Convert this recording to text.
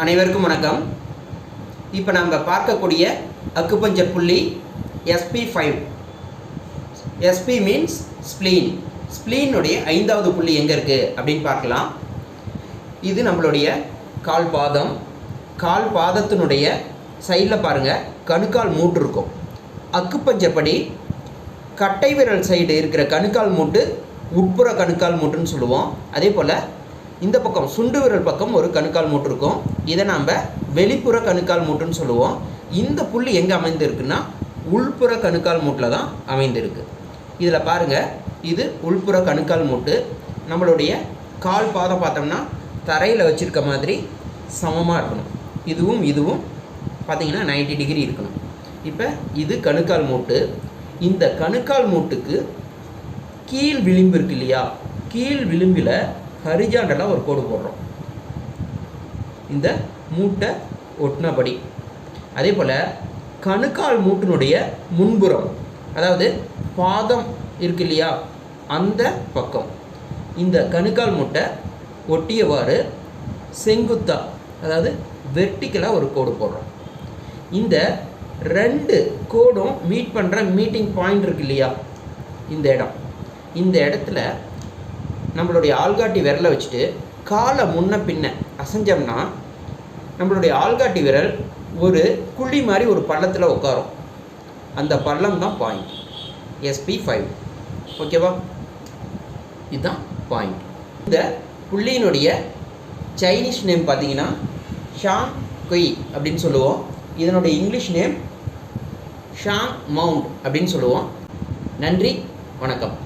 அனைவருக்கும் வணக்கம். இப்போ நம்ம பார்க்கக்கூடிய அக்குபஞ்சர் புள்ளி SP5. SP means spleen. ஸ்ப்ளீனுடைய 5வது புள்ளி எங்கே இருக்குது அப்படின்னு பார்க்கலாம். இது நம்மளுடைய கால் பாதம். கால் பாதத்தினுடைய சைடில் பாருங்கள், கணுக்கால் மூட்டு இருக்கும். அக்குபஞ்சர் படி கட்டை விரல் சைடு இருக்கிற கணுக்கால் மூட்டு உட்புற கணுக்கால் மூட்டுன்னு சொல்லுவோம். அதே போல் இந்த பக்கம் சுண்டு விரல் பக்கம் ஒரு கணுக்கால் மூட்டு இருக்கும். இதை நாம் வெளிப்புற கணுக்கால் மூட்டுன்னு சொல்லுவோம். இந்த புள்ளி எங்கே அமைந்திருக்குன்னா உள்புற கணுக்கால் மூட்டில் தான் அமைந்திருக்கு. இதில் பாருங்கள், இது உள்புற கணுக்கால் மூட்டு. நம்மளுடைய கால் பாதம் பார்த்தோம்னா தரையில் வச்சுருக்க மாதிரி சமமாக இருக்கணும். இதுவும் பார்த்திங்கன்னா 90 டிகிரி இருக்கணும். இப்போ இது கணுக்கால் மூட்டு. இந்த கணுக்கால் மூட்டுக்கு கீழ் விளிம்பு இருக்கு இல்லையா, கீழ் விளிம்பில் ஹரிஜாண்டலாக ஒரு கோடு போடுறோம், இந்த மூட்டை ஒட்டினபடி. அதே போல் கணுக்கால் மூட்டினுடைய முன்புறம், அதாவது பாதம் இருக்கு இல்லையா, அந்த பக்கம் இந்த கணுக்கால் மூட்டை ஒட்டியவாறு செங்குத்தா, அதாவது வெர்டிக்கலாக ஒரு கோடு போடுறோம். இந்த 2 கோடும் மீட் பண்ணுற மீட்டிங் பாயிண்ட் இருக்கு இல்லையா, இந்த இடத்துல நம்மளுடைய ஆள்காட்டி விரலை வச்சுட்டு காலை முன்ன பின்ன அசைஞ்சோம்னா நம்மளுடைய ஆள்காட்டி விரல் ஒரு குழி மாதிரி ஒரு பள்ளத்தில் உட்காரும். அந்த பள்ளம் தான் பாயிண்ட், SP5. ஓகேவா? இதுதான் பாயிண்ட். இந்த புள்ளியினுடைய சைனீஸ் நேம் பார்த்தீங்கன்னா ஷாங் குய் அப்படின்னு சொல்லுவோம். இதனுடைய இங்கிலீஷ் நேம் ஷாங் மவுண்ட் அப்படின்னு சொல்லுவோம். நன்றி, வணக்கம்.